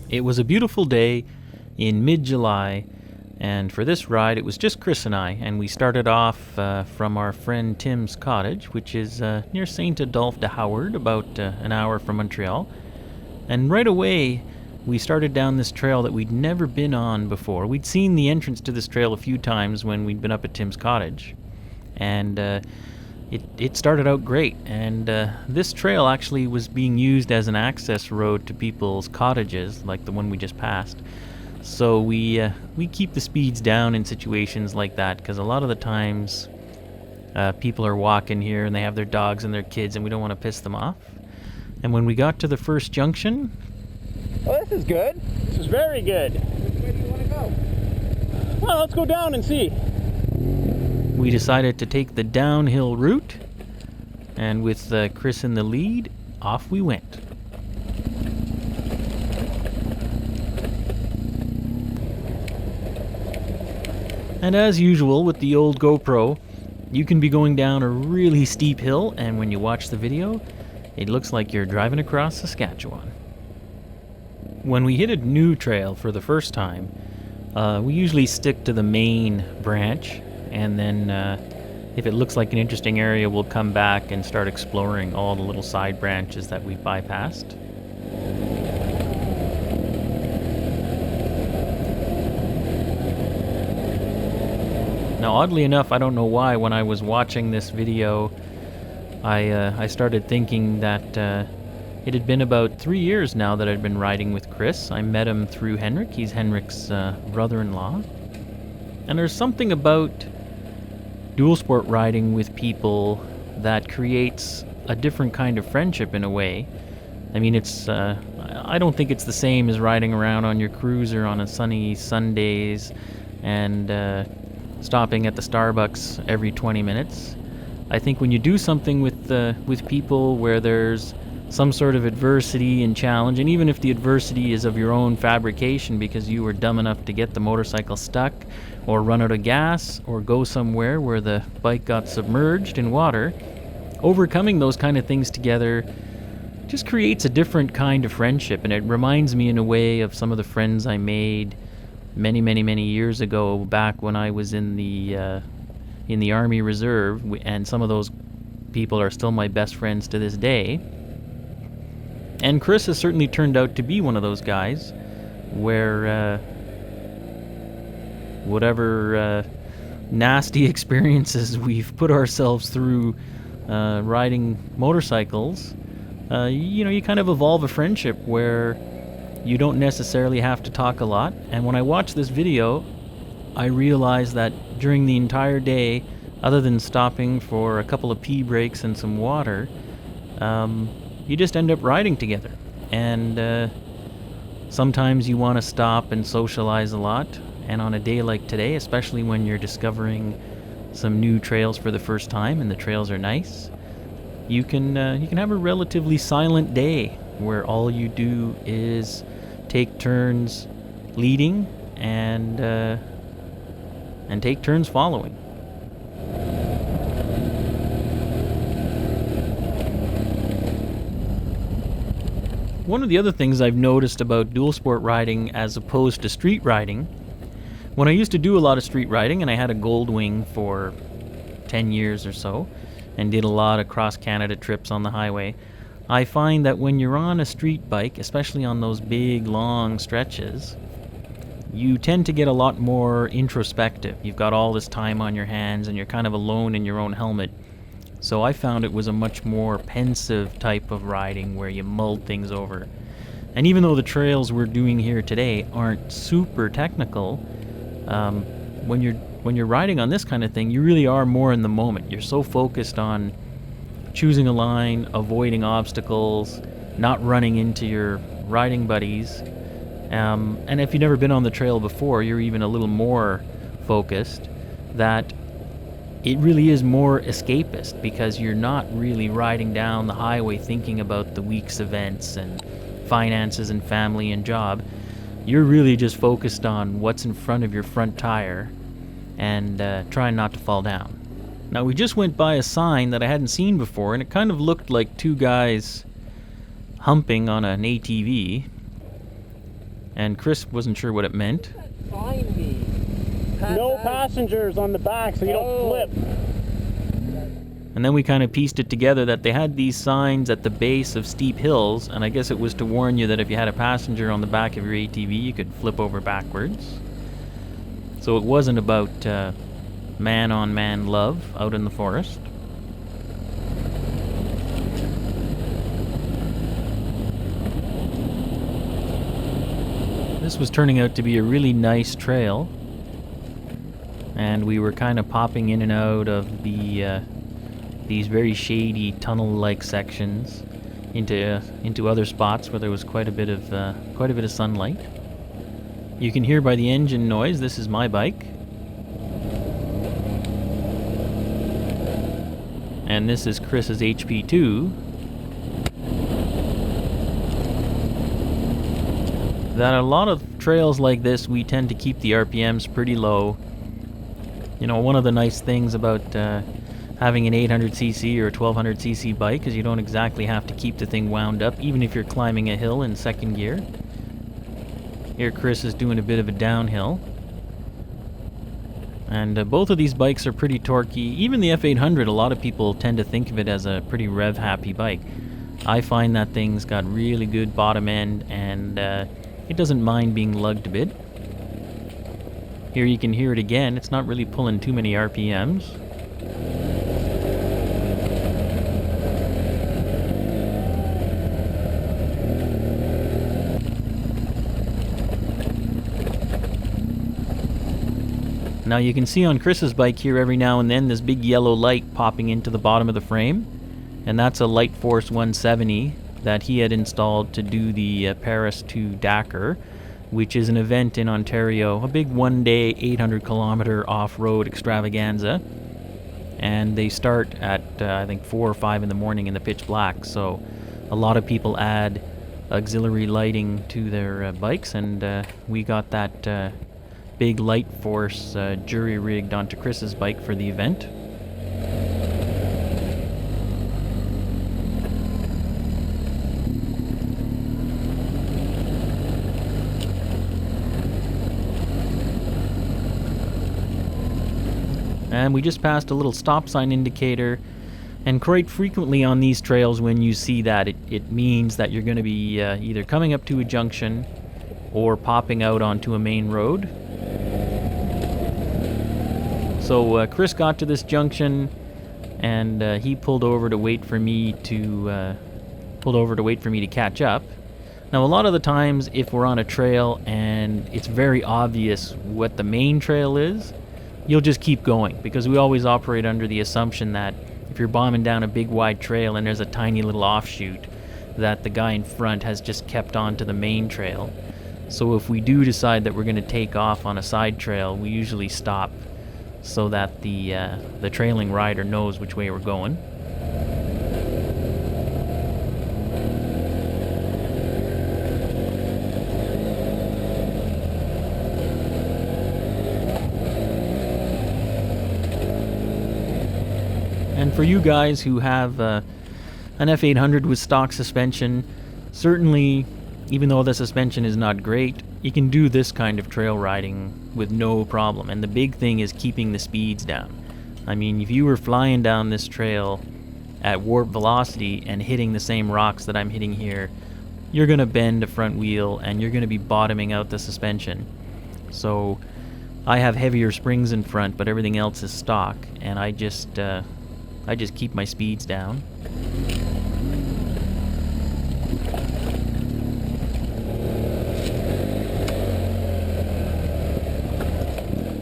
It was a beautiful day in mid-July, and for this ride it was just Chris and I, and we started off from our friend Tim's cottage, which is near St. Adolphe de Howard, about an hour from Montreal. And right away we started down this trail that we'd never been on before. We'd seen the entrance to this trail a few times when we'd been up at Tim's cottage, and it started out great. And this trail actually was being used as an access road to people's cottages, like the one we just passed. So we keep the speeds down in situations like that, because a lot of the times people are walking here and they have their dogs and their kids, and we don't want to piss them off. And when we got to the first junction... Oh, this is good. This is very good. Which way do you want to go? Well, let's go down and see. We decided to take the downhill route, and with Chris in the lead, off we went. And as usual with the old GoPro, you can be going down a really steep hill, and when you watch the video, it looks like you're driving across Saskatchewan. When we hit a new trail for the first time, we usually stick to the main branch, and then if it looks like an interesting area, we'll come back and start exploring all the little side branches that we've bypassed. Now, oddly enough, I don't know why, when I was watching this video, I started thinking that it had been about 3 years now that I'd been riding with Chris. I met him through Henrik. He's Henrik's brother-in-law. And there's something about dual sport riding with people that creates a different kind of friendship in a way. I mean, it's I don't think it's the same as riding around on your cruiser on a sunny Sundays and stopping at the Starbucks every 20 minutes. I think when you do something with people where there's some sort of adversity and challenge, and even if the adversity is of your own fabrication because you were dumb enough to get the motorcycle stuck or run out of gas or go somewhere where the bike got submerged in water, overcoming those kind of things together just creates a different kind of friendship. And it reminds me in a way of some of the friends I made many years ago, back when I was in the Army Reserve, and some of those people are still my best friends to this day. And Chris has certainly turned out to be one of those guys where whatever nasty experiences we've put ourselves through riding motorcycles, you kind of evolve a friendship where you don't necessarily have to talk a lot. And when I watched this video, I realized that during the entire day, other than stopping for a couple of pee breaks and some water, you just end up riding together. And sometimes you want to stop and socialize a lot. And on a day like today, especially when you're discovering some new trails for the first time and the trails are nice, you can have a relatively silent day where all you do is take turns leading and take turns following. One of the other things I've noticed about dual sport riding as opposed to street riding, when I used to do a lot of street riding, and I had a Goldwing for 10 years or so, and did a lot of cross-Canada trips on the highway, I find that when you're on a street bike, especially on those big, long stretches, you tend to get a lot more introspective. You've got all this time on your hands, and you're kind of alone in your own helmet. So I found it was a much more pensive type of riding where you mulled things over. And even though the trails we're doing here today aren't super technical, when you're riding on this kind of thing, you really are more in the moment. You're so focused on choosing a line, avoiding obstacles, not running into your riding buddies. And if you've never been on the trail before, you're even a little more focused, that it really is more escapist, because you're not really riding down the highway thinking about the week's events and finances and family and job. You're really just focused on what's in front of your front tire and trying not to fall down. Now, we just went by a sign that I hadn't seen before, and it kind of looked like two guys humping on an ATV, and Chris wasn't sure what it meant. No passengers on the back, so you don't flip. And then we kind of pieced it together that they had these signs at the base of steep hills, and I guess it was to warn you that if you had a passenger on the back of your ATV, you could flip over backwards. So it wasn't about man-on-man love out in the forest. This was turning out to be a really nice trail, and we were kind of popping in and out of these very shady tunnel-like sections into other spots where there was quite a bit of sunlight. You can hear by the engine noise, this is my bike. And this is Chris's HP2. That a lot of trails like this, we tend to keep the RPMs pretty low. You know, one of the nice things about having an 800cc or a 1200cc bike is you don't exactly have to keep the thing wound up, even if you're climbing a hill in second gear. Here Chris is doing a bit of a downhill. And both of these bikes are pretty torquey. Even the F800, a lot of people tend to think of it as a pretty rev-happy bike. I find that thing's got really good bottom end, and it doesn't mind being lugged a bit. Here you can hear it again. It's not really pulling too many RPMs. Now you can see on Chris's bike here every now and then this big yellow light popping into the bottom of the frame, and that's a Light Force 170 that he had installed to do the Paris to Dakar, which is an event in Ontario, a big one-day 800-kilometer off-road extravaganza, and they start at I think 4 or 5 in the morning in the pitch black, so a lot of people add auxiliary lighting to their bikes, and we got that big Light Force jury rigged onto Chris's bike for the event. And we just passed a little stop sign indicator, and quite frequently on these trails when you see that, it means that you're going to be either coming up to a junction or popping out onto a main road. So Chris got to this junction, and he pulled over to wait for me to catch up. Now, a lot of the times, if we're on a trail and it's very obvious what the main trail is, you'll just keep going, because we always operate under the assumption that if you're bombing down a big wide trail and there's a tiny little offshoot, that the guy in front has just kept on to the main trail. So if we do decide that we're going to take off on a side trail, we usually stop so that the trailing rider knows which way we're going. And for you guys who have an F800 with stock suspension, certainly, even though the suspension is not great, you can do this kind of trail riding with no problem. And the big thing is keeping the speeds down. I mean, if you were flying down this trail at warp velocity and hitting the same rocks that I'm hitting here, you're going to bend the front wheel and you're going to be bottoming out the suspension. So I have heavier springs in front, but everything else is stock, and I just keep my speeds down.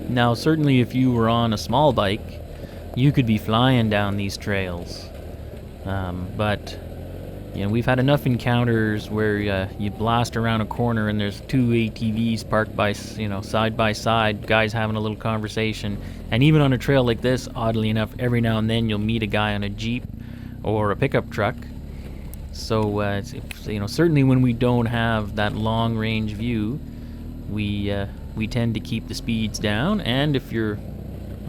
Now, certainly if you were on a small bike, you could be flying down these trails. But, you know, we've had enough encounters where you blast around a corner and there's two ATVs parked by, side by side, guys having a little conversation. And even on a trail like this, oddly enough, every now and then you'll meet a guy on a Jeep or a pickup truck. So, certainly when we don't have that long range view, we tend to keep the speeds down. And if you're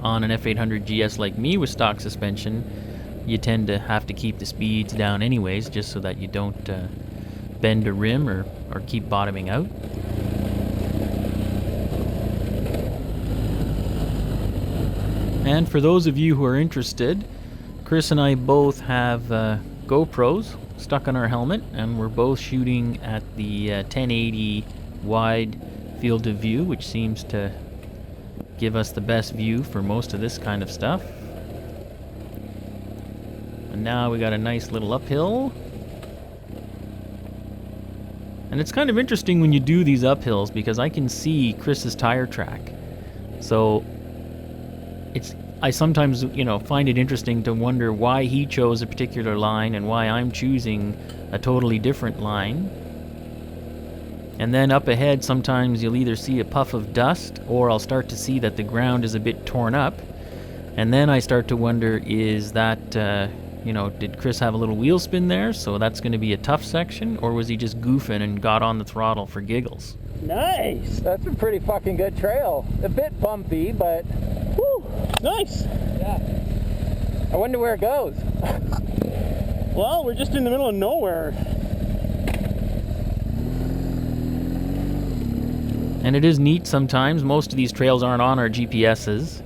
on an F800GS like me with stock suspension, you tend to have to keep the speeds down anyways, just so that you don't bend a rim or keep bottoming out. And for those of you who are interested, Chris and I both have GoPros stuck on our helmet, and we're both shooting at the 1080 wide field of view, which seems to give us the best view for most of this kind of stuff. And now we got a nice little uphill. And it's kind of interesting when you do these uphills because I can see Chris's tire track. So I sometimes, find it interesting to wonder why he chose a particular line and why I'm choosing a totally different line. And then up ahead, sometimes you'll either see a puff of dust or I'll start to see that the ground is a bit torn up. And then I start to wonder, is that, did Chris have a little wheel spin there? So that's going to be a tough section, or was he just goofing and got on the throttle for giggles? Nice! That's a pretty fucking good trail. A bit bumpy, but whew, nice! Yeah. I wonder where it goes. Well, we're just in the middle of nowhere. And it is neat sometimes. Most of these trails aren't on our GPSs,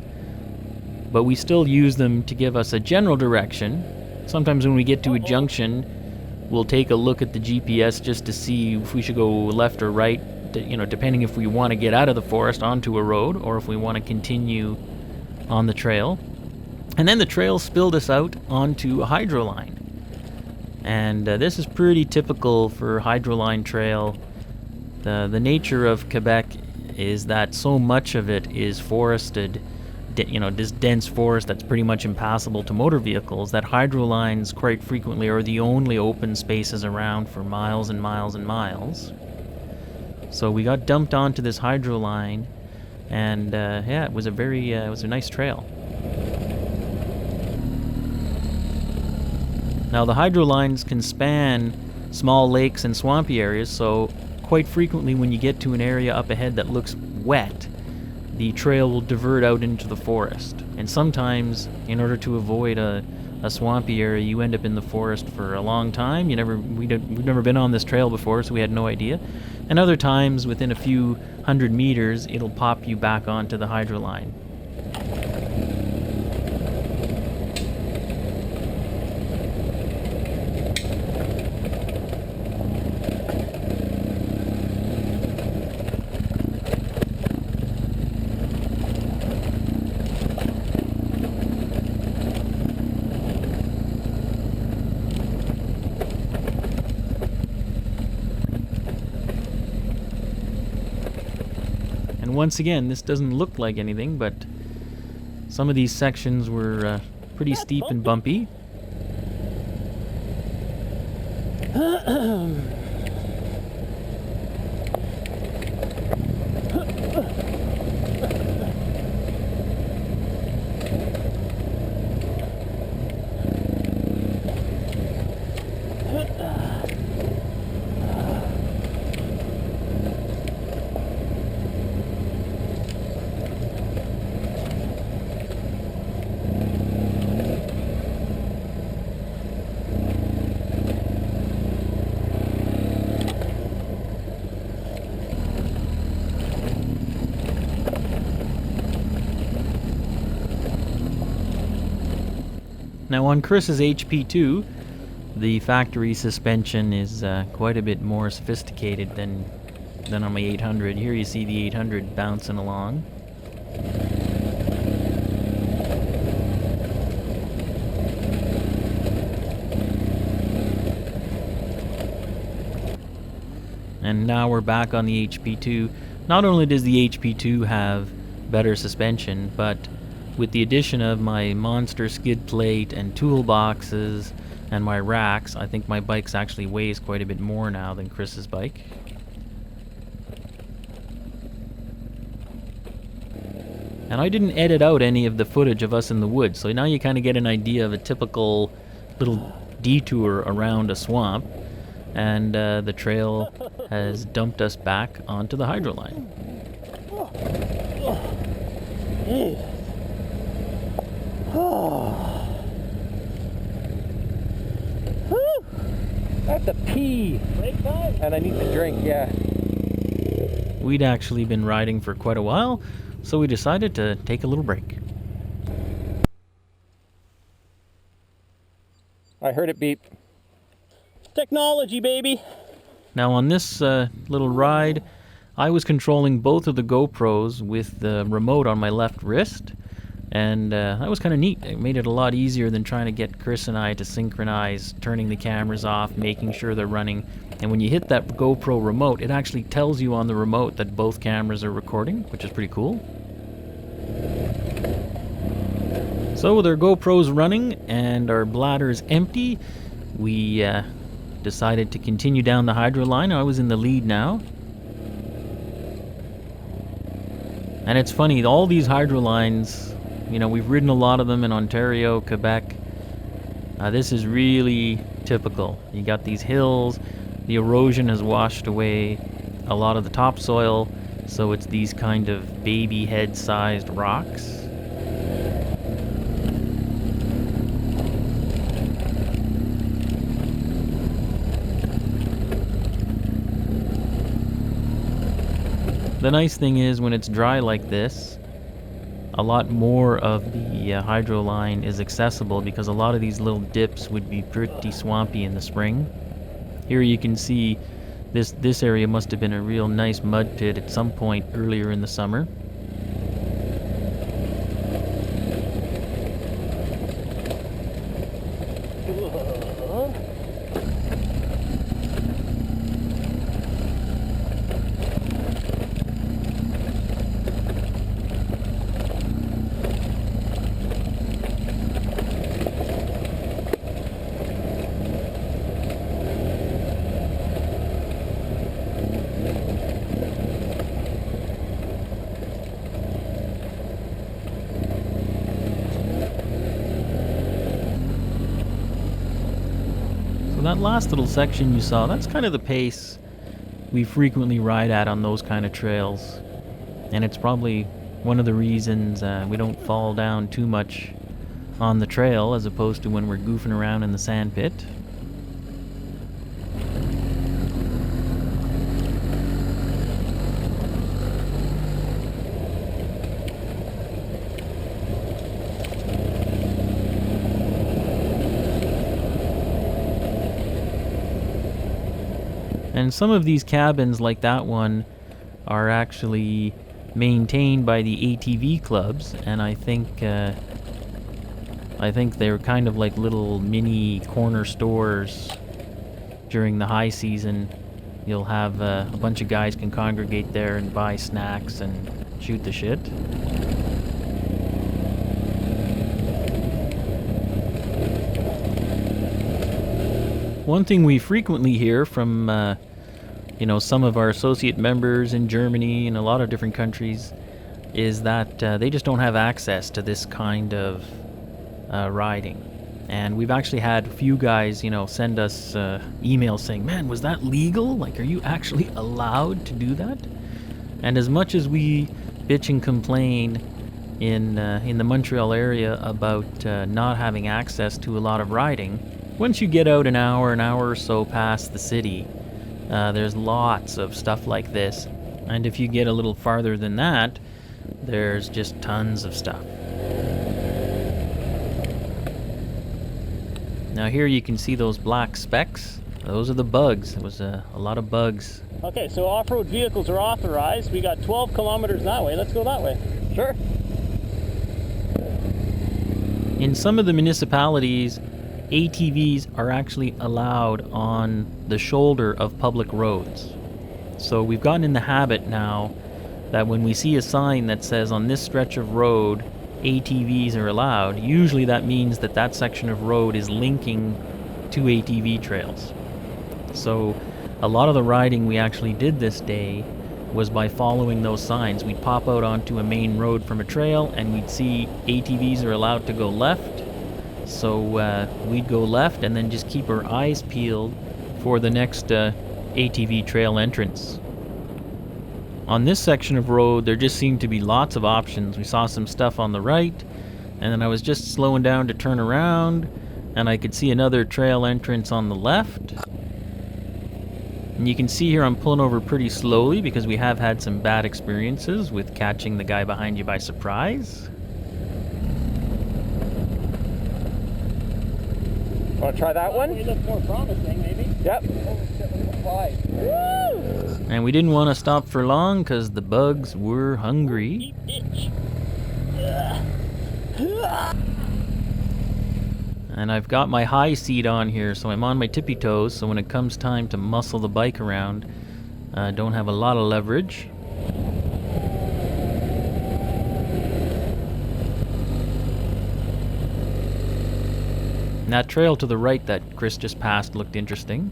but we still use them to give us a general direction. Sometimes when we get to a junction, we'll take a look at the GPS just to see if we should go left or right, depending if we want to get out of the forest onto a road or if we want to continue on the trail. And then the trail spilled us out onto a hydroline. And this is pretty typical for hydroline trail. The nature of Quebec is that so much of it is forested, this dense forest that's pretty much impassable to motor vehicles, that hydrolines quite frequently are the only open spaces around for miles and miles and miles. So we got dumped onto this hydroline, and it was a nice trail. Now the hydrolines can span small lakes and swampy areas, so quite frequently when you get to an area up ahead that looks wet, the trail will divert out into the forest. And sometimes, in order to avoid a swampy area, you end up in the forest for a long time. We've never been on this trail before, so we had no idea. And other times, within a few hundred meters, it'll pop you back onto the hydroline. And once again, this doesn't look like anything, but some of these sections were pretty steep and bumpy. Now on Chris's HP2, the factory suspension is quite a bit more sophisticated than on my 800. Here you see the 800 bouncing along. And now we're back on the HP2. Not only does the HP2 have better suspension, but with the addition of my monster skid plate and toolboxes and my racks, I think my bike actually weighs quite a bit more now than Chris's bike. And I didn't edit out any of the footage of us in the woods, so now you kind of get an idea of a typical little detour around a swamp, and the trail has dumped us back onto the hydroline. pee. Break time? And I need to drink, yeah. We'd actually been riding for quite a while, so we decided to take a little break. I heard it beep. Technology, baby! Now on this little ride, I was controlling both of the GoPros with the remote on my left wrist, and that was kind of neat. It made it a lot easier than trying to get Chris and I to synchronize, turning the cameras off, making sure they're running. And when you hit that GoPro remote, it actually tells you on the remote that both cameras are recording, which is pretty cool. So with our GoPros running and our bladders empty, we decided to continue down the hydro line. I was in the lead now. And it's funny, all these hydro lines, you know, we've ridden a lot of them in Ontario, Quebec. This is really typical. You got these hills, the erosion has washed away a lot of the topsoil, so it's these kind of baby head-sized rocks. The nice thing is when it's dry like this, a lot more of the hydro line is accessible because a lot of these little dips would be pretty swampy in the spring. Here you can see this area must have been a real nice mud pit at some point earlier in the summer. So that last little section you saw, that's kind of the pace we frequently ride at on those kind of trails. And it's probably one of the reasons we don't fall down too much on the trail as opposed to when we're goofing around in the sand pit. And some of these cabins, like that one, are actually maintained by the ATV clubs, and I think they're kind of like little mini corner stores. During the high season, you'll have a bunch of guys can congregate there and buy snacks and shoot the shit. One thing we frequently hear from some of our associate members in Germany and a lot of different countries is that they just don't have access to this kind of riding. And we've actually had a few guys, send us emails saying, man, was that legal? Like, are you actually allowed to do that? And as much as we bitch and complain in the Montreal area about not having access to a lot of riding, once you get out an hour or so past the city, there's lots of stuff like this. And if you get a little farther than that, there's just tons of stuff. Now here you can see those black specks. Those are the bugs. There was a lot of bugs. Okay, so off-road vehicles are authorized. We got 12 kilometers that way. Let's go that way. Sure. In some of the municipalities, ATVs are actually allowed on the shoulder of public roads. So we've gotten in the habit now that when we see a sign that says on this stretch of road ATVs are allowed, usually that means that that section of road is linking to ATV trails. So a lot of the riding we actually did this day was by following those signs. We'd pop out onto a main road from a trail and we'd see ATVs are allowed to go left. So we'd go left and then just keep our eyes peeled for the next ATV trail entrance. On this section of road, there just seemed to be lots of options. We saw some stuff on the right, and then I was just slowing down to turn around, and I could see another trail entrance on the left. And you can see here I'm pulling over pretty slowly because we have had some bad experiences with catching the guy behind you by surprise. Want to try that one? It looks more promising, maybe. Yep. Oh shit, look at the fly. Woo! And we didn't want to stop for long because the bugs were hungry. Itch. And I've got my high seat on here, so I'm on my tippy toes, so when it comes time to muscle the bike around, I don't have a lot of leverage. And that trail to the right that Chris just passed looked interesting.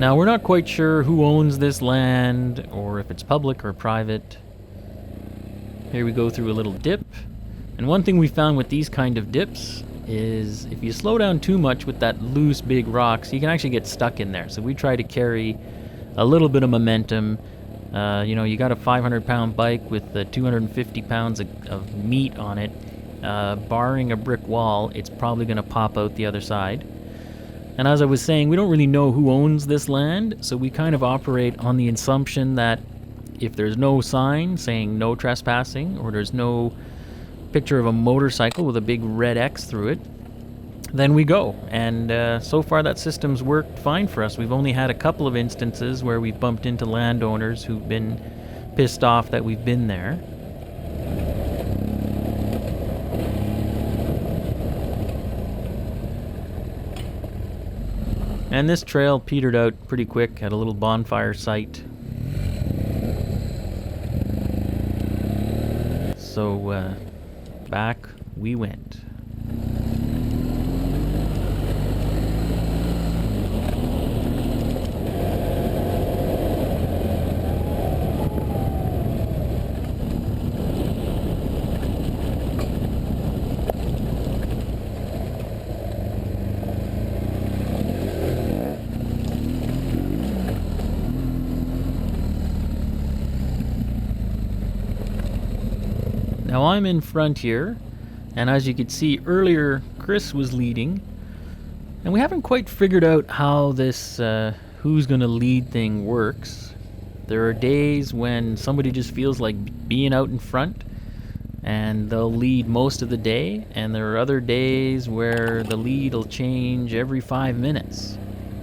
Now, we're not quite sure who owns this land, or if it's public or private. Here we go through a little dip. And one thing we found with these kind of dips is if you slow down too much with that loose big rocks, you can actually get stuck in there. So we try to carry a little bit of momentum. You know, you got a 500-pound bike with 250 pounds of meat on it. Barring a brick wall, it's probably going to pop out the other side. And as I was saying, we don't really know who owns this land, so we kind of operate on the assumption that if there's no sign saying no trespassing, or there's no picture of a motorcycle with a big red X through it, then we go. And so far that system's worked fine for us. We've only had a couple of instances where we've bumped into landowners who've been pissed off that we've been there. And this trail petered out pretty quick at a little bonfire site. So back we went. Now I'm in front here, and as you could see earlier, Chris was leading, and we haven't quite figured out how this who's gonna lead thing works. There are days when somebody just feels like being out in front, and they'll lead most of the day, and there are other days where the lead will change every 5 minutes.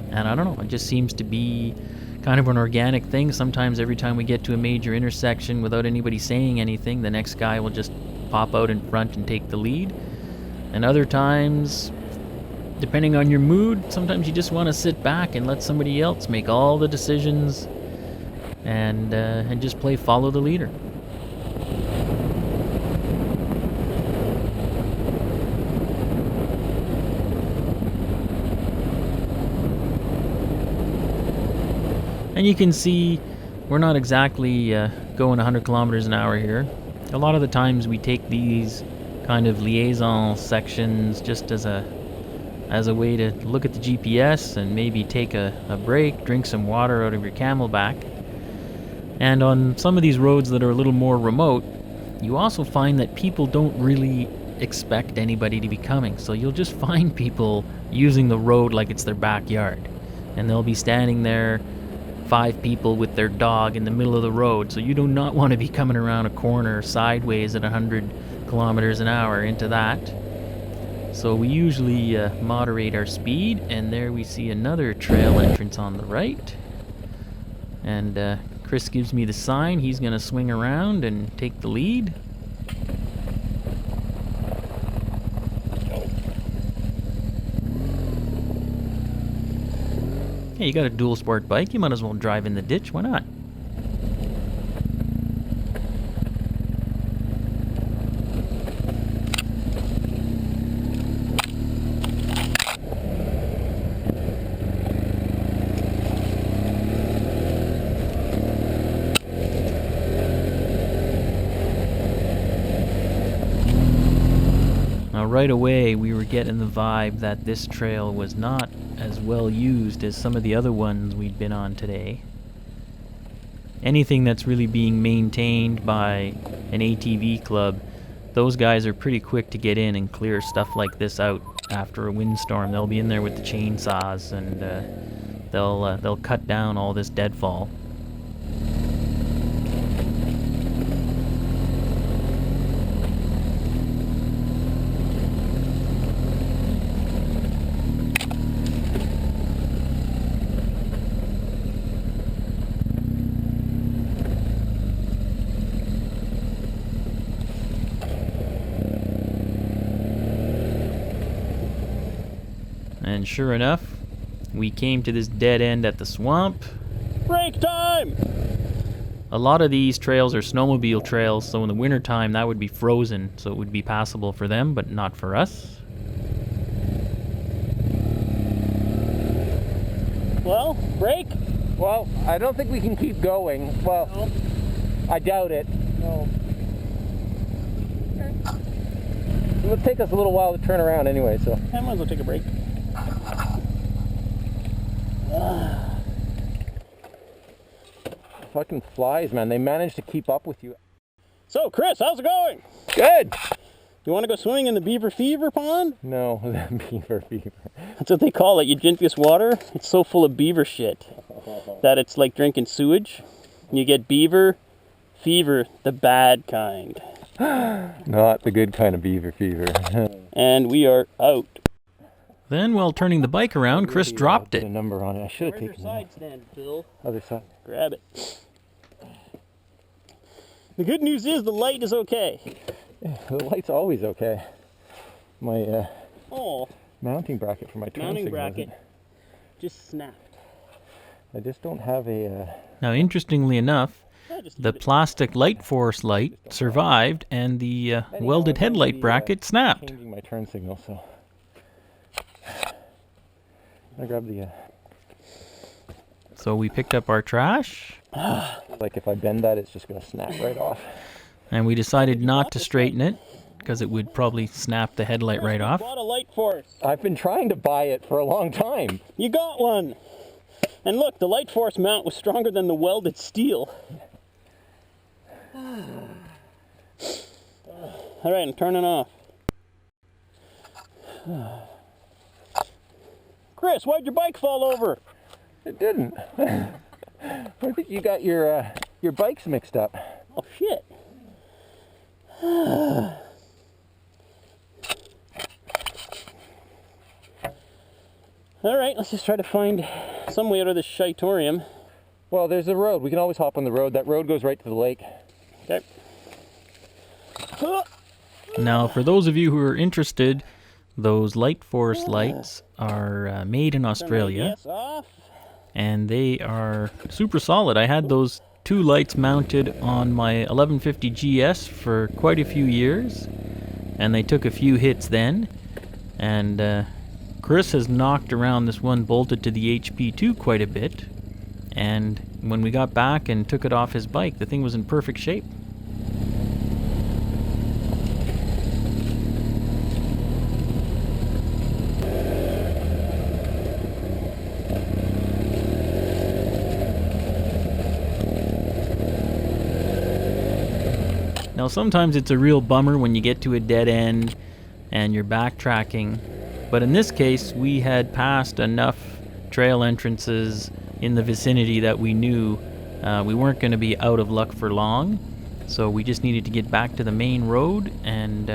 And I don't know, it just seems to be kind of an organic thing. Sometimes every time we get to a major intersection without anybody saying anything, the next guy will just pop out in front and take the lead. And other times, depending on your mood, sometimes you just want to sit back and let somebody else make all the decisions and just play follow the leader. And you can see we're not exactly going 100 kilometers an hour here. A lot of the times we take these kind of liaison sections just as a way to look at the GPS and maybe take a break, drink some water out of your Camelback. And on some of these roads that are a little more remote, you also find that people don't really expect anybody to be coming. So you'll just find people using the road like it's their backyard. And they'll be standing there, 5 people with their dog in the middle of the road, so you do not want to be coming around a corner sideways at 100 kilometers an hour into that. So we usually moderate our speed, and there we see another trail entrance on the right. And Chris gives me the sign. He's going to swing around and take the lead. Hey, you got a dual sport bike, you might as well drive in the ditch, why not? Now right away we were getting the vibe that this trail was not as well used as some of the other ones we'd been on today. Anything that's really being maintained by an ATV club those guys are pretty quick to get in and clear stuff like this out after a windstorm. They'll be in there with the chainsaws, and they'll cut down all this deadfall. And sure enough, we came to this dead end at the swamp. Break time! A lot of these trails are snowmobile trails, so in the wintertime that would be frozen, so it would be passable for them, but not for us. Well, break? Well, I don't think we can keep going. Well, No. I doubt it. No. It'll take us a little while to turn around anyway, so. I might as well take a break. Fucking flies, man. They managed to keep up with you. So, Chris, how's it going? Good! You want to go swimming in the Beaver Fever Pond? No, beaver fever. That's what they call it. You drink this water, it's so full of beaver shit that it's like drinking sewage. You get beaver fever, the bad kind. Not the good kind of beaver fever. And we are out. Then, while turning the bike around, Chris dropped Put a it. number on it. I should have Where's your taken side stand, Phil? the other side. Grab it. The good news is the light is okay. The light's always okay. My Oh, mounting bracket for my turn mounting signal bracket isn't. just snapped. I just don't have a. Now, interestingly enough, I just the leave it. plastic light force light survived, and the welded headlight bracket snapped. Changing my turn signal, so. I grab the. So we picked up our trash, Like if I bend that, it's just gonna snap right off. and we decided not to straighten it, because it would probably snap the headlight right off. Bought a light force. I've been trying to buy it for a long time. You got one. And look, the light force mount was stronger than the welded steel. All right, I'm turning off. Chris, why'd your bike fall over? It didn't. I think you got your bikes mixed up. Oh, shit. All right, let's just try to find some way out of this shitorium. Well, there's a road. We can always hop on the road. That road goes right to the lake. Okay. Now, for those of you who are interested, those light force lights are made in Australia, Yes, off. and they are super solid. I had those two lights mounted on my 1150GS for quite a few years, and they took a few hits then. And Chris has knocked around this one bolted to the HP2 quite a bit, and when we got back and took it off his bike, the thing was in perfect shape. Now sometimes it's a real bummer when you get to a dead end and you're backtracking, but in this case we had passed enough trail entrances in the vicinity that we knew we weren't going to be out of luck for long, so we just needed to get back to the main road, and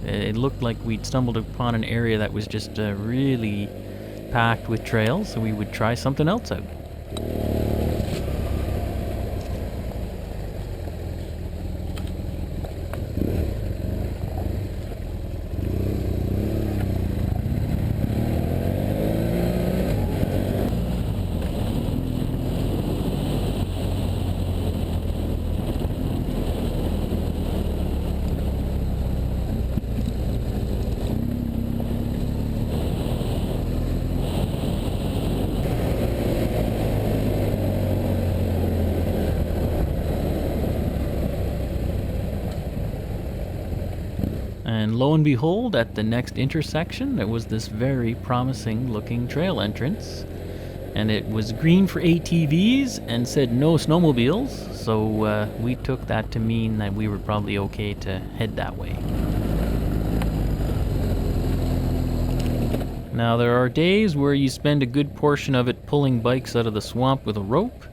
it looked like we'd stumbled upon an area that was just really packed with trails, so we would try something else out. And lo and behold, at the next intersection, there was this very promising looking trail entrance. and it was green for ATVs and said no snowmobiles, so we took that to mean that we were probably okay to head that way. Now there are days where you spend a good portion of it pulling bikes out of the swamp with a rope,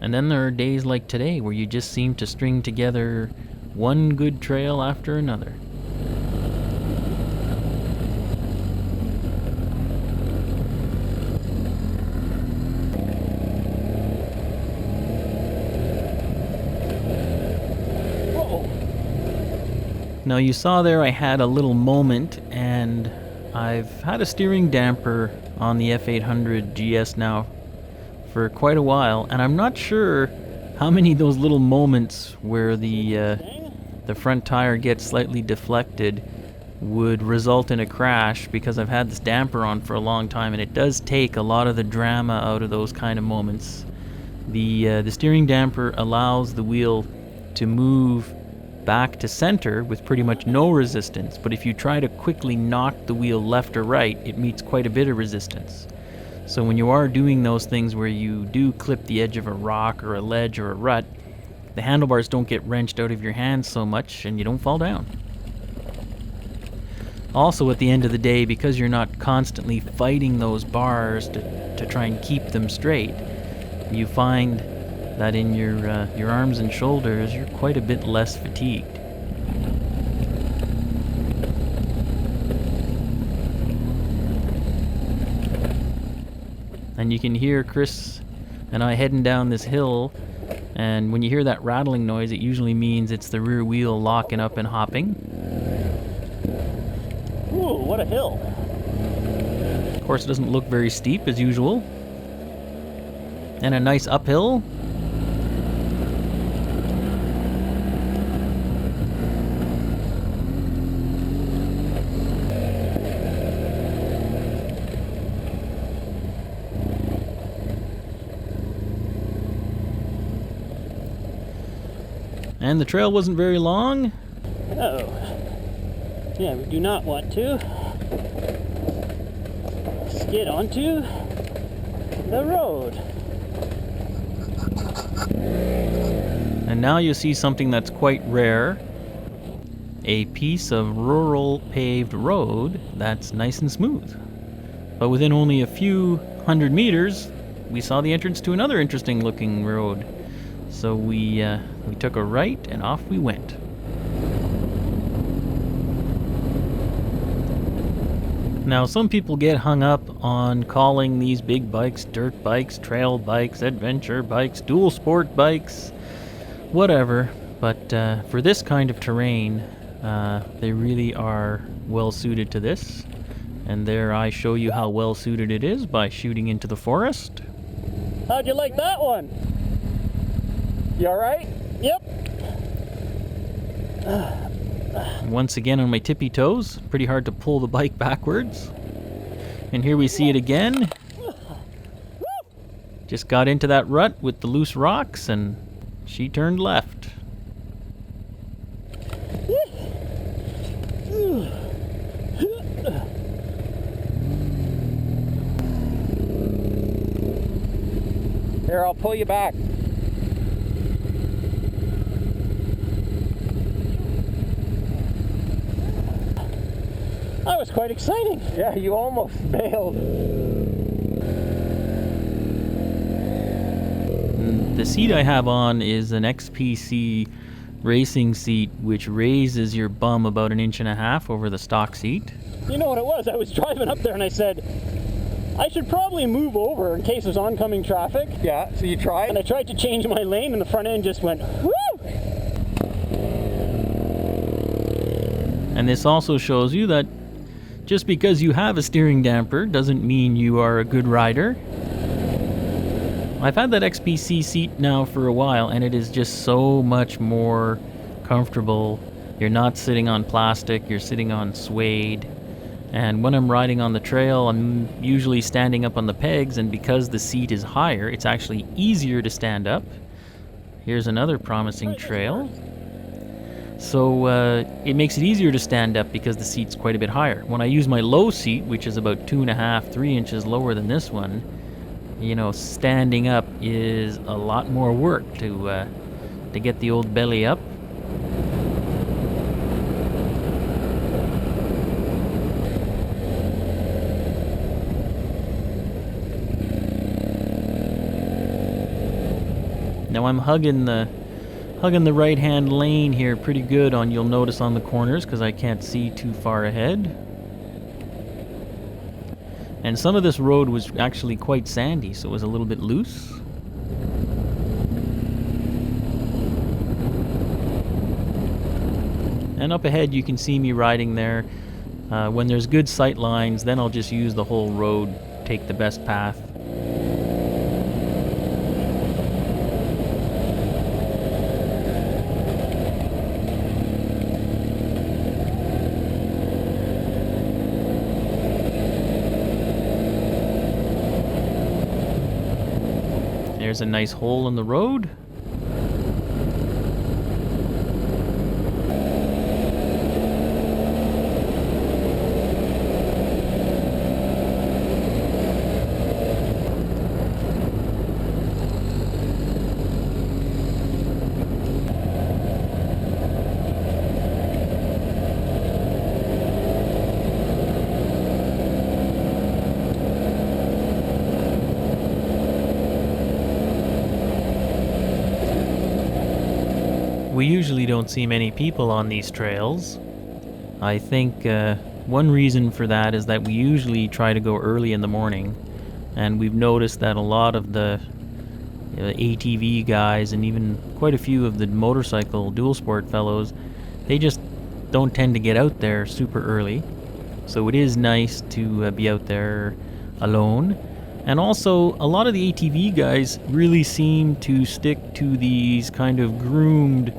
and then there are days like today where you just seem to string together one good trail after another. Now you saw there I had a little moment, and I've had a steering damper on the F800GS now for quite a while, and I'm not sure how many of those little moments where the front tire gets slightly deflected would result in a crash, because I've had this damper on for a long time, and it does take a lot of the drama out of those kind of moments. The steering damper allows the wheel to move back to center with pretty much no resistance, but if you try to quickly knock the wheel left or right, it meets quite a bit of resistance. So when you are doing those things where you do clip the edge of a rock or a ledge or a rut, the handlebars don't get wrenched out of your hands so much and you don't fall down. Also, at the end of the day, because you're not constantly fighting those bars to try and keep them straight, you find that in your arms and shoulders, you're quite a bit less fatigued. And you can hear Chris and I heading down this hill, and when you hear that rattling noise, it usually means it's the rear wheel locking up and hopping. Ooh, what a hill. Of course, it doesn't look very steep as usual. And a nice uphill. And the trail wasn't very long. Oh. Yeah, we do not want to skid onto the road. And now you see something that's quite rare. A piece of rural paved road that's nice and smooth. But within only a few hundred meters, we saw the entrance to another interesting looking road. So we took a right and off we went. Now some people get hung up on calling these big bikes dirt bikes, trail bikes, adventure bikes, dual sport bikes, whatever. But for this kind of terrain, they really are well suited to this. And there I show you how well suited it is by shooting into the forest. How'd you like that one? You alright? Yep. Once again on my tippy toes, pretty hard to pull the bike backwards. And here we see it again. Just got into that rut with the loose rocks and she turned left. Here, I'll pull you back. That was quite exciting. Yeah, you almost bailed. The seat I have on is an XPC racing seat, which raises your bum about 1.5 inches over the stock seat. You know what it was? I was driving up there and I said, I should probably move over in case there's oncoming traffic. Yeah, so you tried? And I tried to change my lane and the front end just went, whoo! And this also shows you that just because you have a steering damper doesn't mean you are a good rider. I've had that XPC seat now for a while and it is just so much more comfortable. You're not sitting on plastic, you're sitting on suede. And when I'm riding on the trail, I'm usually standing up on the pegs, and because the seat is higher, it's actually easier to stand up. Here's another promising trail. So it makes it easier to stand up because the seat's quite a bit higher. When I use my low seat, which is about 2.5, 3 inches lower than this one, you know, standing up is a lot more work to get the old belly up. Now I'm hugging the right-hand lane here pretty good on, you'll notice, on the corners, because I can't see too far ahead. And some of this road was actually quite sandy, so it was a little bit loose. And up ahead you can see me riding there. When there's good sight lines, then I'll just use the whole road, take the best path. There's a nice hole in the road. We usually don't see many people on these trails. I think one reason for that is that we usually try to go early in the morning, and we've noticed that a lot of the ATV guys and even quite a few of the motorcycle dual sport fellows, they just don't tend to get out there super early. So it is nice to be out there alone. And also, a lot of the ATV guys really seem to stick to these kind of groomed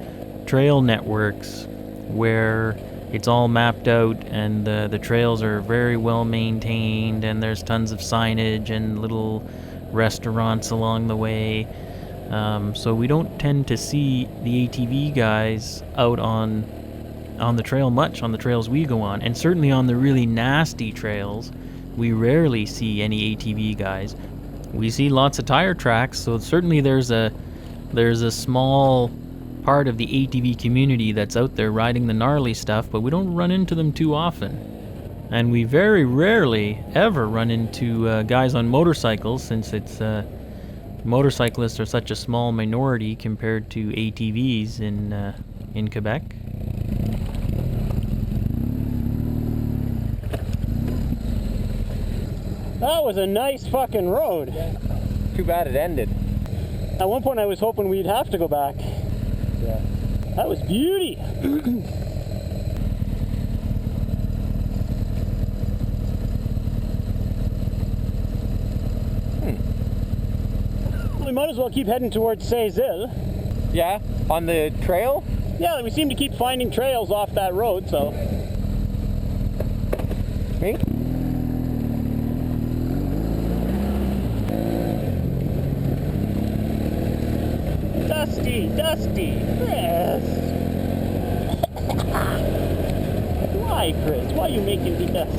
trail networks where it's all mapped out and the trails are very well maintained and there's tons of signage and little restaurants along the way. So we don't tend to see the ATV guys out on the trail much, on the trails we go on. And certainly on the really nasty trails, we rarely see any ATV guys. We see lots of tire tracks, so certainly there's a small part of the ATV community that's out there riding the gnarly stuff, but we don't run into them too often. And we very rarely ever run into guys on motorcycles, since motorcyclists are such a small minority compared to ATVs in Quebec. That was a nice fucking road. Yeah. Too bad it ended. At one point I was hoping we'd have to go back. Yeah. That was beauty. We might as well keep heading towards Cézille. Yeah, on the trail? Yeah, we seem to keep finding trails off that road, so. Me? Dusty, Chris. Why, Chris? Why are you making me dust?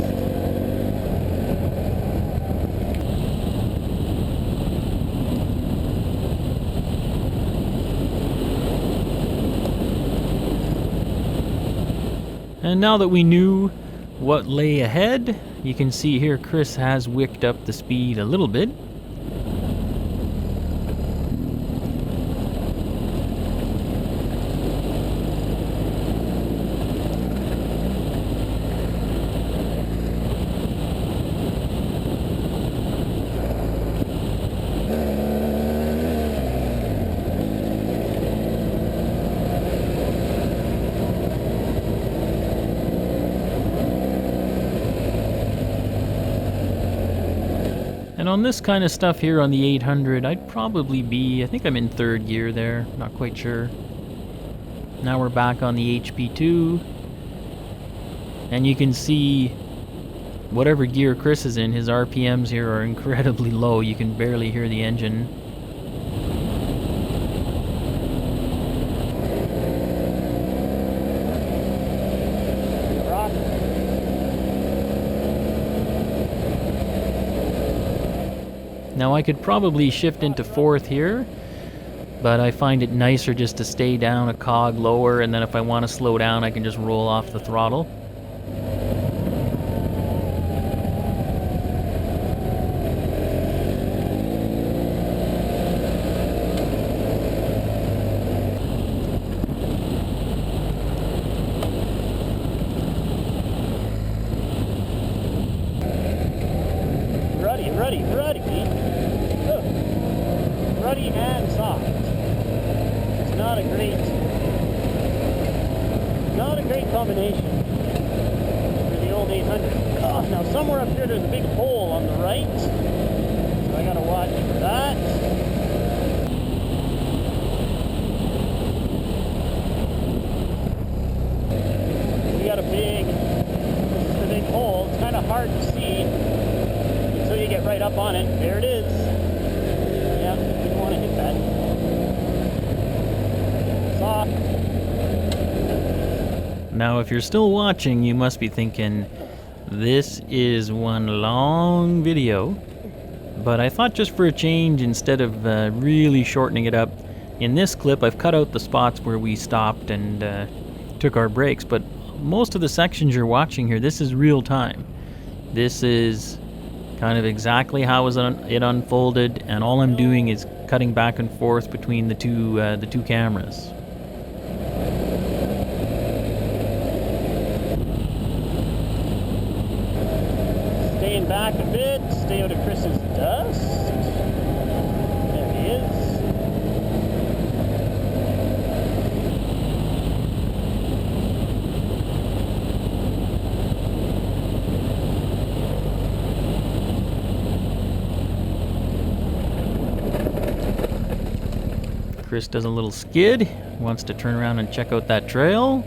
And now that we knew what lay ahead, you can see here Chris has wicked up the speed a little bit. And on this kind of stuff here on the 800, I'd probably be, I think I'm in third gear there, not quite sure. Now we're back on the HP2. And you can see whatever gear Chris is in, his RPMs here are incredibly low. You can barely hear the engine. Now I could probably shift into fourth here, but I find it nicer just to stay down a cog lower, and then if I want to slow down I can just roll off the throttle. Ruddy and soft. It's not a great combination for the old 800. Oh, now somewhere up here there's a big hole on the right, so I gotta watch for that. We got a big hole. It's kind of hard to see until you get right up on it. There it is. Yeah, you don't want to hit that. Soft. Now, if you're still watching, you must be thinking, this is one long video. But I thought just for a change, instead of really shortening it up, in this clip I've cut out the spots where we stopped and took our breaks. But most of the sections you're watching here, this is real time. This is kind of exactly how it unfolded, and all I'm doing is cutting back and forth between the two cameras. Staying back a bit, stay out of Chris's dust. There he is. Chris does a little skid, wants to turn around and check out that trail.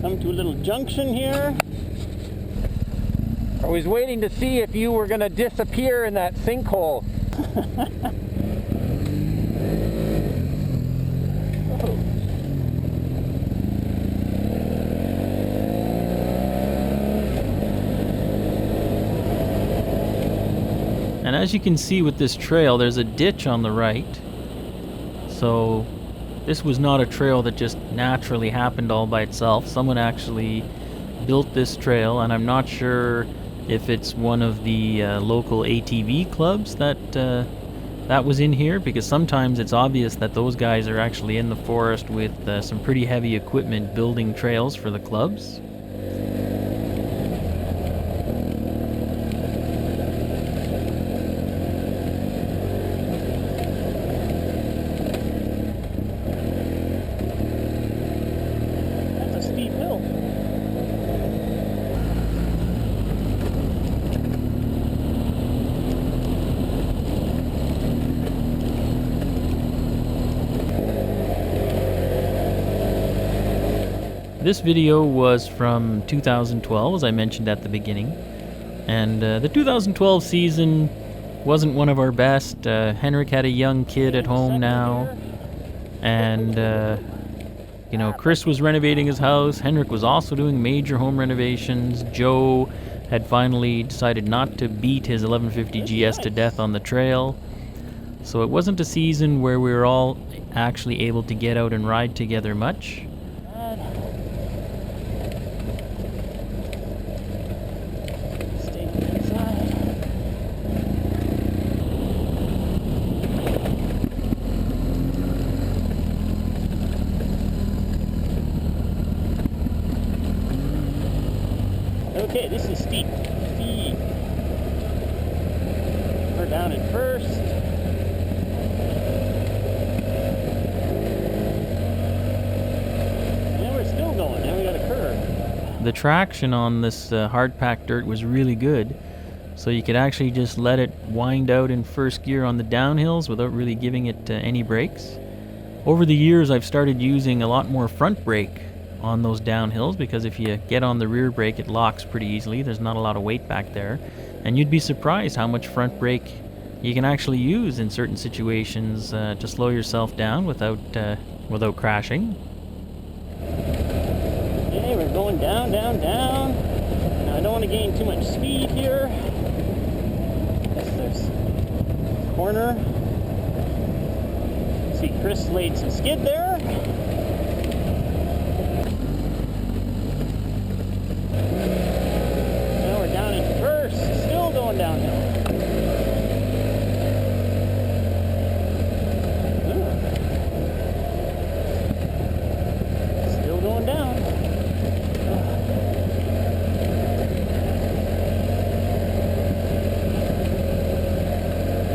Come to a little junction here. I was waiting to see if you were going to disappear in that sinkhole. And as you can see with this trail, there's a ditch on the right. So this was not a trail that just naturally happened all by itself. Someone actually built this trail, and I'm not sure if it's one of the local ATV clubs that was in here, because sometimes it's obvious that those guys are actually in the forest with some pretty heavy equipment building trails for the clubs. This video was from 2012, as I mentioned at the beginning, and the 2012 season wasn't one of our best. Henrik had a young kid at home now, and you know, Chris was renovating his house. Henrik was also doing major home renovations. Joe had finally decided not to beat his 1150GS to death on the trail, so it wasn't a season where we were all actually able to get out and ride together much. Okay, this is steep. We're down at first. And we're still going. Now we got a curve. The traction on this hard-packed dirt was really good, so you could actually just let it wind out in first gear on the downhills without really giving it any brakes. Over the years, I've started using a lot more front brake on those downhills, because if you get on the rear brake, it locks pretty easily. There's not a lot of weight back there, and you'd be surprised how much front brake you can actually use in certain situations to slow yourself down without crashing. Okay, we're going down, down, down. Now I don't want to gain too much speed here. There's corner. See, Chris laid some skid there. Now we're down into first, still going downhill. Still going down.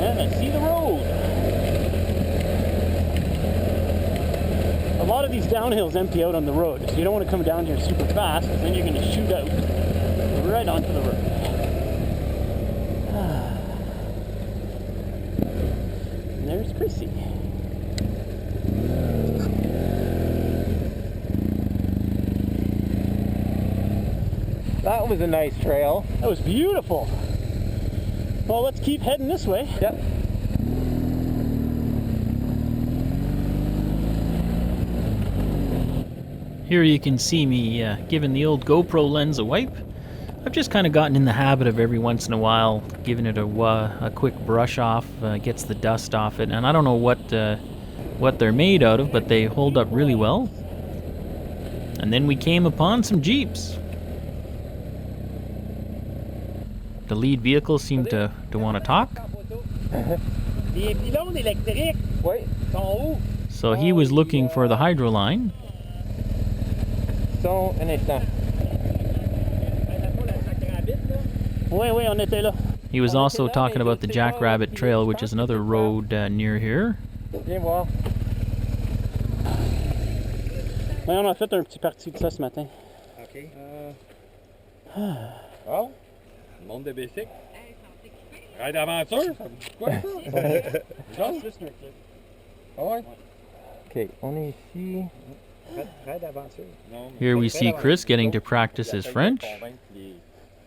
And I see the road. A lot of these downhills empty out on the road, so you don't want to come down here super fast, because then you're going to shoot out right onto the road. And there's Chrissy. That was a nice trail. That was beautiful. Well, let's keep heading this way. Yep. Here you can see me giving the old GoPro lens a wipe. I've just kind of gotten in the habit of every once in a while giving it a quick brush off, gets the dust off it, and I don't know what they're made out of, but they hold up really well. And then we came upon some Jeeps. The lead vehicle seemed to want to talk. Les pylônes électriques sont hauts. So he was looking for the hydro line. So, un instant. Oui, oui, on était là. He was also talking about the Jackrabbit Trail, which is another road near here. Viens voir. Oui, on a fait un petit parti de ça ce matin. OK. Oh, monde de bicycle. Ride d'aventure, ça vous dit quoi ça? Ah ouais? Ok, on est ici. Ride d'aventure. Here we see Chris getting to practice his French.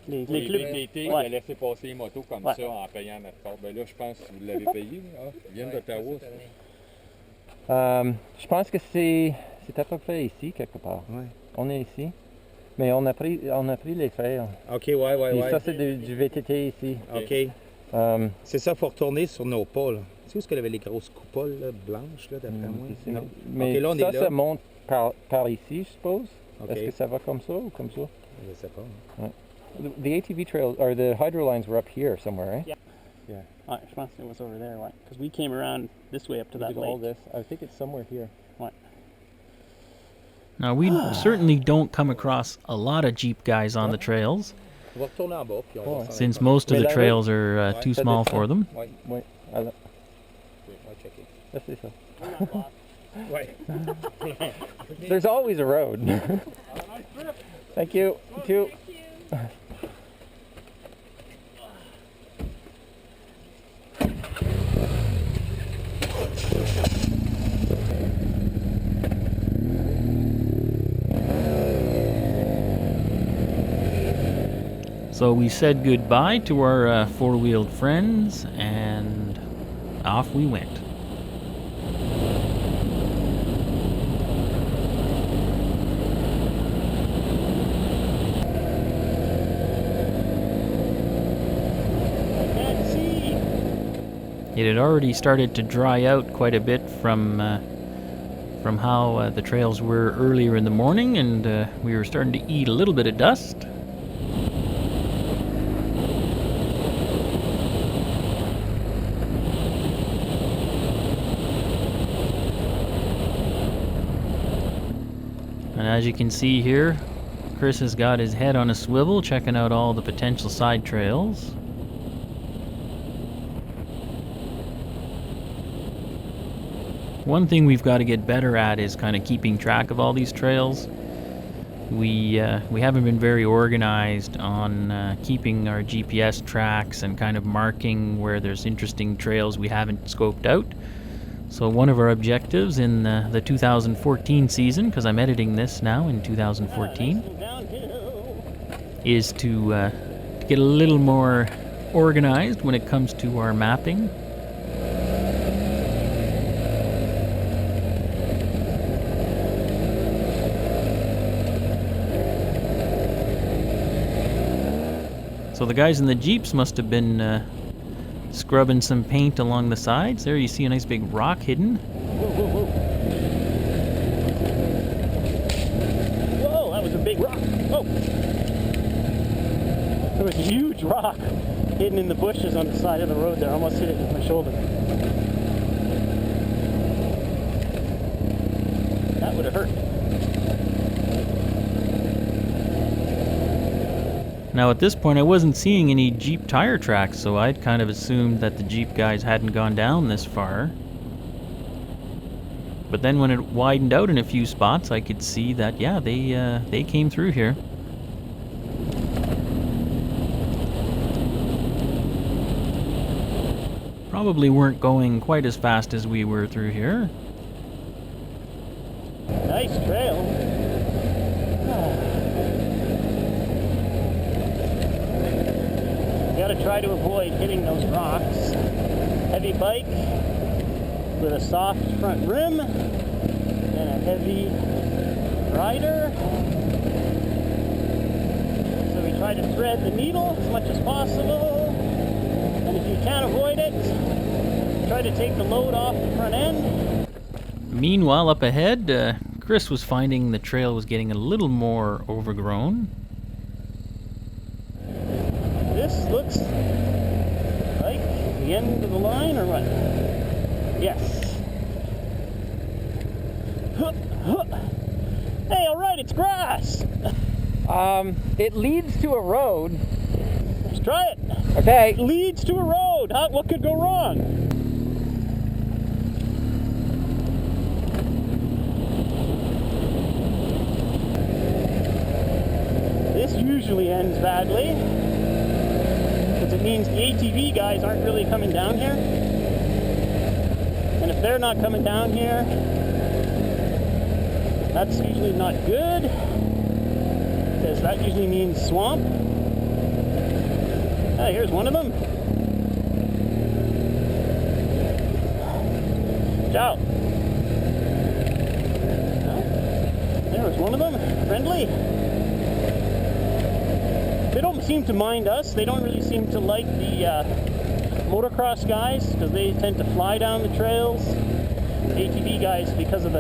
Les Les clubs. l'été, Ouais. il a laissé passer les motos comme Ouais. ça en payant notre carte. Ben là, je pense que vous l'avez payé. Hein? Ils viennent d'Ottawa. Je pense que c'est à peu près ici, quelque part. Ouais. On est ici. Mais on a pris les fers. OK, ouais, Puis ça, c'est du VTT ici. OK. C'est ça, il faut retourner sur nos pas, là. Tu sais où est-ce qu'il y avait les grosses coupoles là, blanches, là, d'après moi? Non. Mais OK, là, on ça, est là. ça monte par ici, je suppose. OK. Est-ce que ça va comme ça ou comme ça? Je sais pas. Hein. The ATV trails, or the hydro lines were up here somewhere, right? Yeah. Ouais, je pense que it was over there, ouais. Because we came around this way up to We that did all lake. this. I think it's somewhere here. Now, we certainly don't come across a lot of Jeep guys on the trails, On va retourner en bas, puis on va since most of the Mais la trails are too ça small descend. for them. Ouais, Oui, alors, ouais, checker. ça c'est ça. Ouais. There's always a road. Thank you. You too. So we said goodbye to our four-wheeled friends, and off we went. Can't see. It had already started to dry out quite a bit from how the trails were earlier in the morning, and we were starting to eat a little bit of dust. And as you can see here, Chris has got his head on a swivel, checking out all the potential side trails. One thing we've got to get better at is kind of keeping track of all these trails. We haven't been very organized on keeping our GPS tracks and kind of marking where there's interesting trails we haven't scoped out. So one of our objectives in the 2014 season, because I'm editing this now in 2014, Downhill. is to get a little more organized when it comes to our mapping. So the guys in the Jeeps must have been scrubbing some paint along the sides. There you see a nice big rock hidden. Whoa, whoa, whoa. Whoa, that was a big rock. Oh! There was a huge rock hidden in the bushes on the side of the road there. I almost hit it with my shoulder. That would have hurt. Now at this point I wasn't seeing any Jeep tire tracks, so I'd kind of assumed that the Jeep guys hadn't gone down this far. But then when it widened out in a few spots, I could see that, yeah, they came through here. Probably weren't going quite as fast as we were through here. Nice trail. Gotta try to avoid hitting those rocks. Heavy bike with a soft front rim and a heavy rider. So we try to thread the needle as much as possible. And if you can't avoid it, try to take the load off the front end. Meanwhile, up ahead, Chris was finding the trail was getting a little more overgrown. This looks like the end of the line, or what? Yes. Hey, alright, it's grass! It leads to a road. Let's try it. Okay. It leads to a road. What could go wrong? This usually ends badly, because it means the ATV guys aren't really coming down here. And if they're not coming down here, that's usually not good, because that usually means swamp. Oh, here's one of them. Ciao. Oh, there was one of them. Friendly. They don't seem to mind us. They don't really seem to like the motocross guys, because they tend to fly down the trails. ATV guys, because of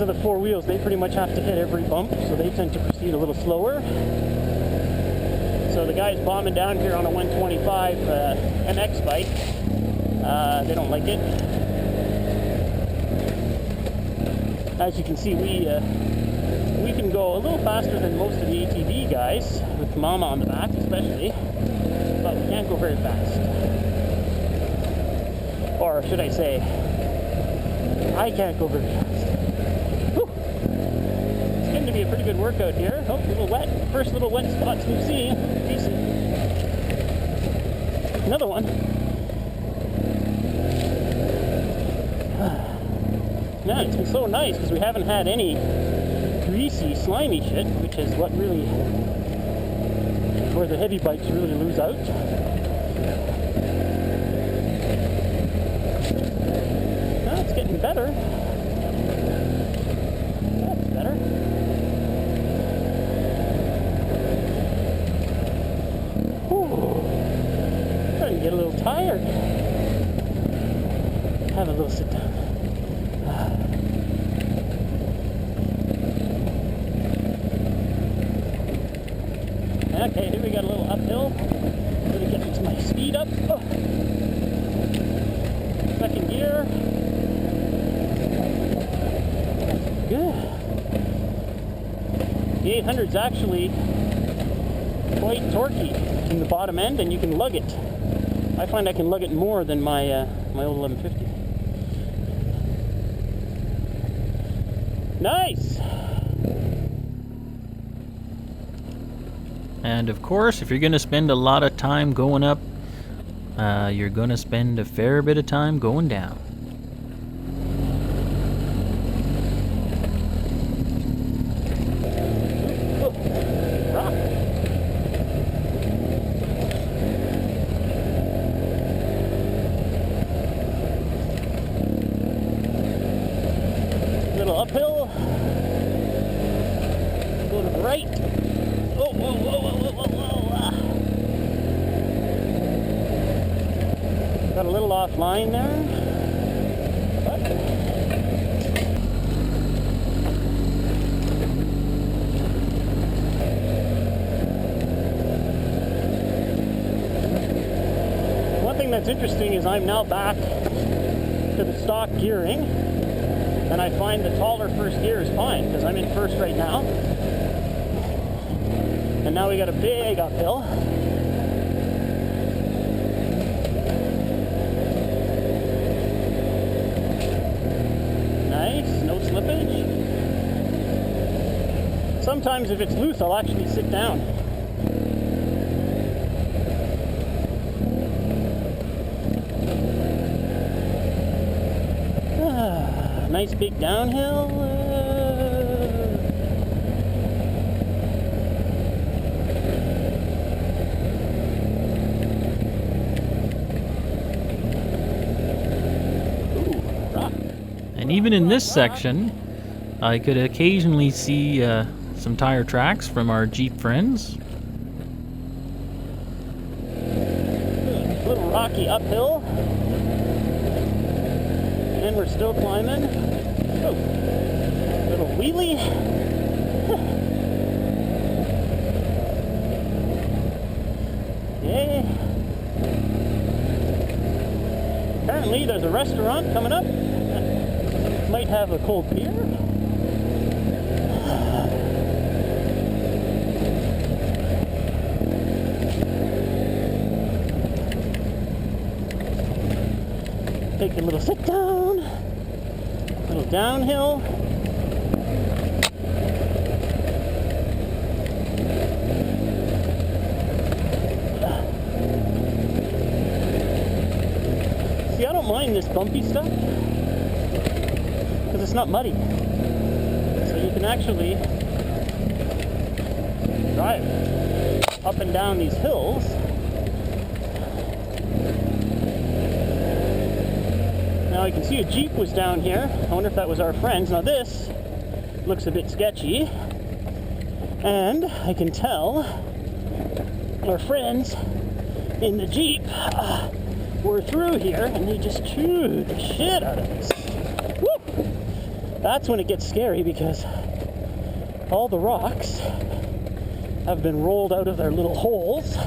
the four wheels, they pretty much have to hit every bump, so they tend to proceed a little slower. So the guys bombing down here on a 125 MX bike, they don't like it. As you can see, we can go a little faster than most of the ATV guys, with Mama on the back especially, but we can't go very fast. Or should I say, I can't go very fast. Whew. It's getting to be a pretty good workout here. Oh, a little wet. First little wet spots we've seen. Decent. Another one. Yeah, it's been so nice because we haven't had any greasy, slimy shit, which is what really, where the heavy bikes really lose out. Well, it's getting better. That's better. Whew. Starting to get a little tired. Have a little sit down. Okay, here we got a little uphill. Really getting my speed up. Oh. Second gear. Good. The 800's actually quite torquey in the bottom end, and you can lug it. I find I can lug it more than my my old 1150. Nice. And of course, if you're going to spend a lot of time going up, you're going to spend a fair bit of time going down. Oh, rock. Little uphill. Go to the right. Whoa, whoa, whoa, whoa, whoa, whoa, whoa. offline there. One thing that's interesting is I'm now back to the stock gearing, and I find the taller first gear is fine because I'm in first right now. And now we got a big uphill. Nice, no slippage. Sometimes if it's loose, I'll actually sit down. Nice big downhill. Ooh, rock. And even in this section, I could occasionally see some tire tracks from our Jeep friends. A little rocky uphill. And we're still climbing. Oh, little wheelie. Yeah. Apparently there's a restaurant coming up. Might have a cold beer. Take a little sit down, a little downhill. See, I don't mind this bumpy stuff because it's not muddy. So you can actually drive up and down these hills. Now I can see a Jeep was down here. I wonder if that was our friends. Now this looks a bit sketchy. And I can tell our friends in the Jeep were through here and they just chewed the shit out of this. Woo! That's when it gets scary because all the rocks have been rolled out of their little holes.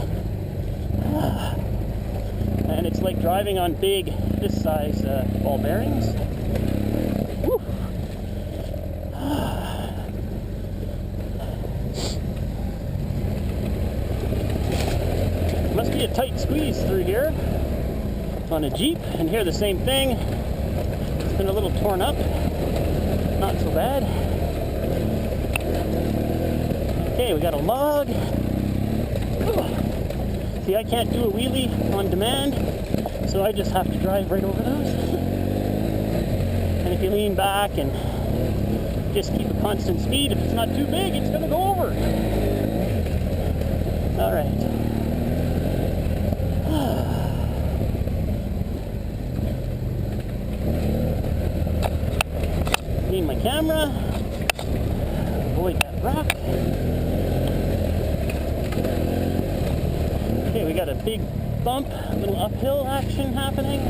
And it's like driving on big, this size ball bearings. Woo. Must be a tight squeeze through here on a Jeep, and here the same thing. It's been a little torn up. Not so bad. Okay, we got a log. See, I can't do a wheelie on demand, so I just have to drive right over those. And if you lean back and just keep a constant speed, if it's not too big, it's going to go over. All right. Lean my camera. Avoid that rock. Okay, we got a big bump, a little uphill action happening.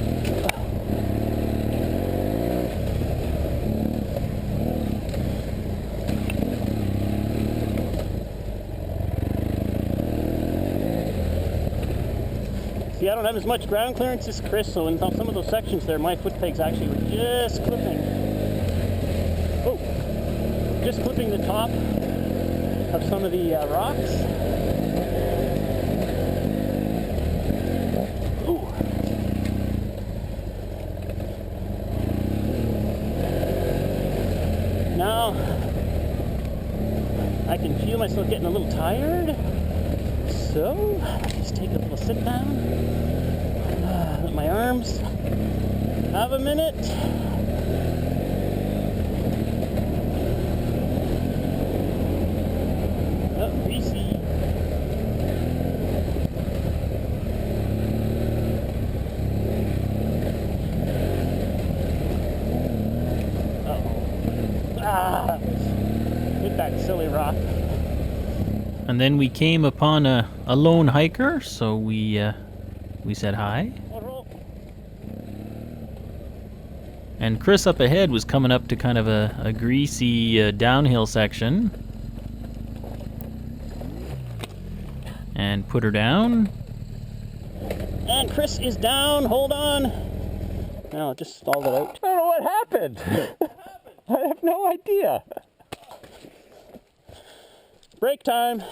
See, I don't have as much ground clearance as Chris, so in some of those sections there, my foot pegs actually were just clipping. Oh, just clipping the top of some of the rocks. Now, I can feel myself getting a little tired, so just take a little sit down, let my arms have a minute. Oh, greasy. Hit that silly rock. And then we came upon a lone hiker, so we said hi. And Chris up ahead was coming up to kind of a greasy downhill section. And put her down. And Chris is down, hold on. No, it just stalled it out. I don't know what happened. I have no idea. Break time.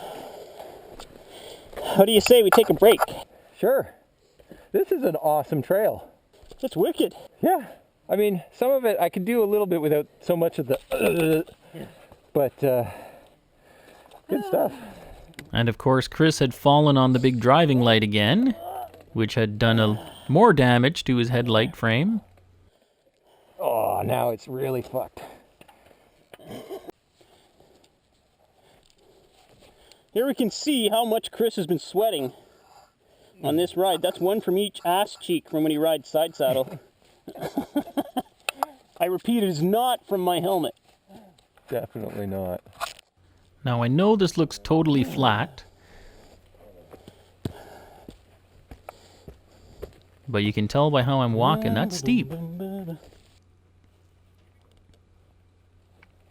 How do you say we take a break? Sure. This is an awesome trail. It's wicked. Yeah. I mean, some of it I could do a little bit without so much of the but good stuff. And of course, Chris had fallen on the big driving light again, which had done more damage to his headlight frame. Oh, now it's really fucked. Here we can see how much Chris has been sweating on this ride. That's one from each ass cheek from when he rides side saddle. I repeat, it is not from my helmet. Definitely not. Now I know this looks totally flat, but you can tell by how I'm walking, that's steep.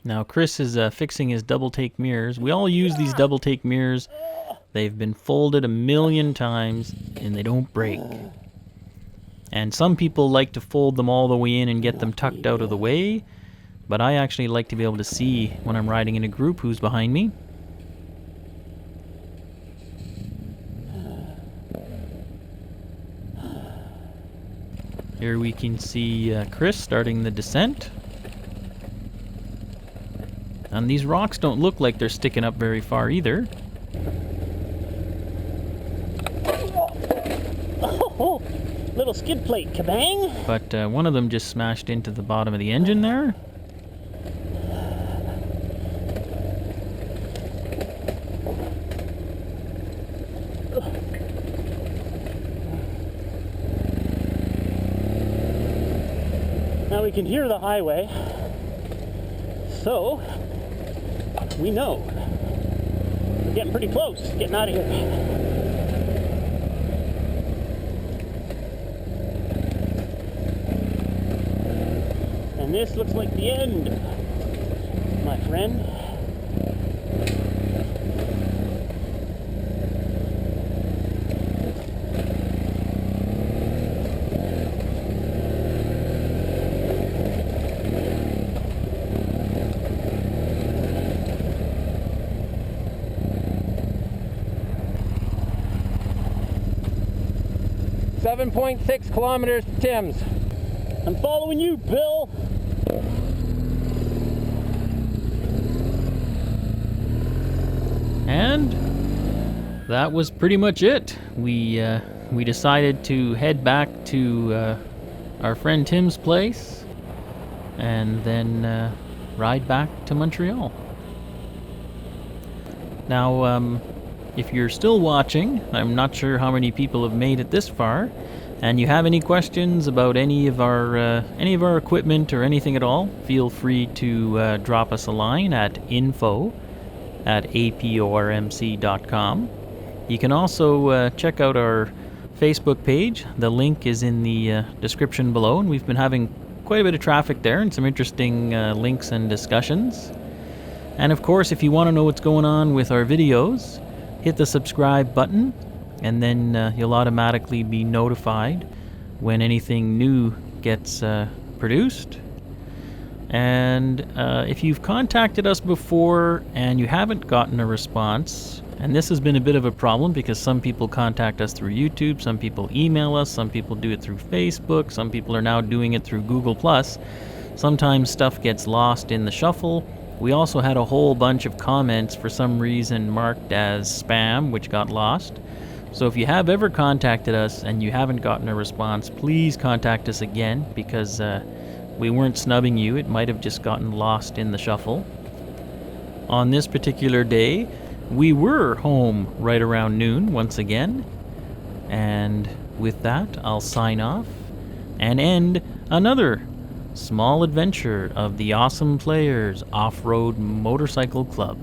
Now Chris is fixing his double take mirrors. We all use these double take mirrors. They've been folded 1,000,000 times and they don't break. And some people like to fold them all the way in and get them tucked out of the way, but I actually like to be able to see when I'm riding in a group who's behind me. Here we can see Chris starting the descent. And these rocks don't look like they're sticking up very far either. Oh, little skid plate, kabang! But one of them just smashed into the bottom of the engine there. Now we can hear the highway, so we know we're getting pretty close, getting out of here. And this looks like the end, my friend. .6 kilometers to Tim's. I'm following you, Bill. And that was pretty much it. We decided to head back to our friend Tim's place and then ride back to Montreal. Now, if you're still watching, I'm not sure how many people have made it this far, and you have any questions about any of our equipment or anything at all, feel free to drop us a line at info@apormc.com. You can also check out our Facebook page. The link is in the description below, and we've been having quite a bit of traffic there and some interesting links and discussions. And of course, if you want to know what's going on with our videos, hit the subscribe button, and then you'll automatically be notified when anything new gets produced. And if you've contacted us before and you haven't gotten a response, and this has been a bit of a problem because some people contact us through YouTube, some people email us, some people do it through Facebook, some people are now doing it through Google+. Sometimes stuff gets lost in the shuffle. We also had a whole bunch of comments for some reason marked as spam, which got lost. So if you have ever contacted us and you haven't gotten a response, please contact us again, because we weren't snubbing you. It might have just gotten lost in the shuffle. On this particular day, we were home right around noon once again. And with that, I'll sign off and end another small adventure of the Awesome Players Off-Road Motorcycle Club.